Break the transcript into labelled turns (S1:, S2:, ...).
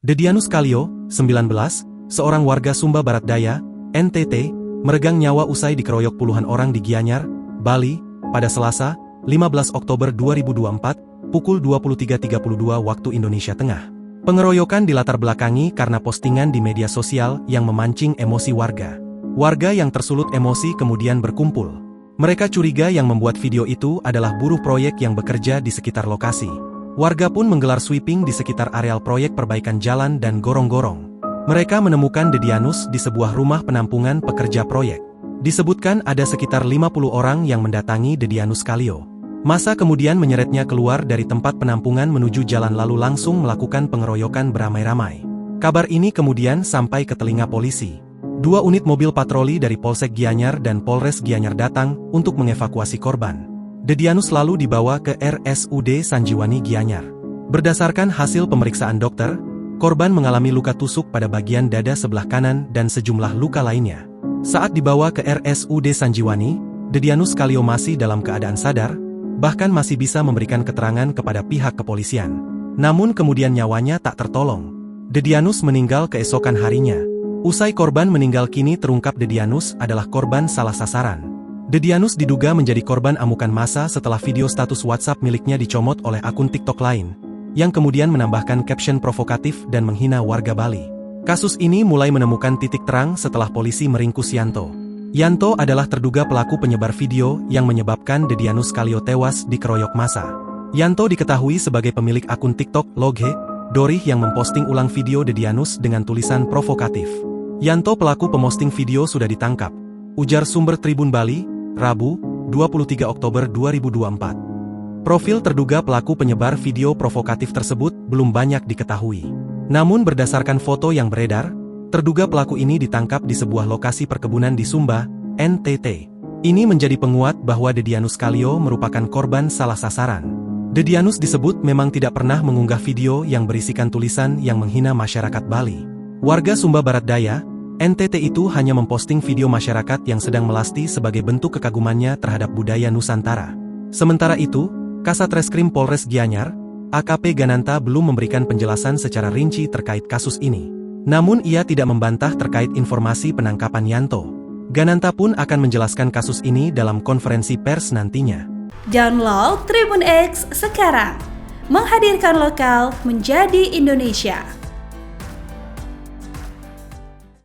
S1: Dedianus Kalio, 19, seorang warga Sumba Barat Daya, NTT, meregang nyawa usai dikeroyok puluhan orang di Gianyar, Bali, pada Selasa, 15 Oktober 2024, pukul 23.32 waktu Indonesia Tengah. Pengeroyokan dilatar belakangi karena postingan di media sosial yang memancing emosi warga. Warga yang tersulut emosi kemudian berkumpul. Mereka curiga yang membuat video itu adalah buruh proyek yang bekerja di sekitar lokasi. Warga pun menggelar sweeping di sekitar areal proyek perbaikan jalan dan gorong-gorong. Mereka menemukan Dedianus di sebuah rumah penampungan pekerja proyek. Disebutkan ada sekitar 50 orang yang mendatangi Dedianus Kalio. Massa kemudian menyeretnya keluar dari tempat penampungan menuju jalan lalu langsung melakukan pengeroyokan beramai-ramai. Kabar ini kemudian sampai ke telinga polisi. 2 unit mobil patroli dari Polsek Gianyar dan Polres Gianyar datang untuk mengevakuasi korban. Dedianus lalu dibawa ke RSUD Sanjiwani Gianyar. Berdasarkan hasil pemeriksaan dokter, korban mengalami luka tusuk pada bagian dada sebelah kanan dan sejumlah luka lainnya. Saat dibawa ke RSUD Sanjiwani, Dedianus Kalio masih dalam keadaan sadar, bahkan masih bisa memberikan keterangan kepada pihak kepolisian. Namun kemudian nyawanya tak tertolong. Dedianus meninggal keesokan harinya. Usai korban meninggal kini terungkap Dedianus adalah korban salah sasaran. Dedianus diduga menjadi korban amukan massa setelah video status WhatsApp miliknya dicomot oleh akun TikTok lain, yang kemudian menambahkan caption provokatif dan menghina warga Bali. Kasus ini mulai menemukan titik terang setelah polisi meringkus Yanto. Yanto adalah terduga pelaku penyebar video yang menyebabkan Dedianus Kalio tewas dikeroyok massa. Yanto diketahui sebagai pemilik akun TikTok Loghe Dorih yang memposting ulang video Dedianus dengan tulisan provokatif. Yanto pelaku pemosting video sudah ditangkap, ujar sumber Tribun Bali, Rabu, 23 Oktober 2024. Profil terduga pelaku penyebar video provokatif tersebut belum banyak diketahui. Namun berdasarkan foto yang beredar, terduga pelaku ini ditangkap di sebuah lokasi perkebunan di Sumba, NTT. Ini menjadi penguat bahwa Dedianus Kalio merupakan korban salah sasaran. Dedianus disebut memang tidak pernah mengunggah video yang berisikan tulisan yang menghina masyarakat Bali. Warga Sumba Barat Daya, NTT itu hanya memposting video masyarakat yang sedang melasti sebagai bentuk kekagumannya terhadap budaya Nusantara. Sementara itu, Kasat Reskrim Polres Gianyar, AKP Gananta belum memberikan penjelasan secara rinci terkait kasus ini. Namun ia tidak membantah terkait informasi penangkapan Yanto. Gananta pun akan menjelaskan kasus ini dalam konferensi pers nantinya.
S2: Download Tribun X sekarang, menghadirkan lokal menjadi Indonesia.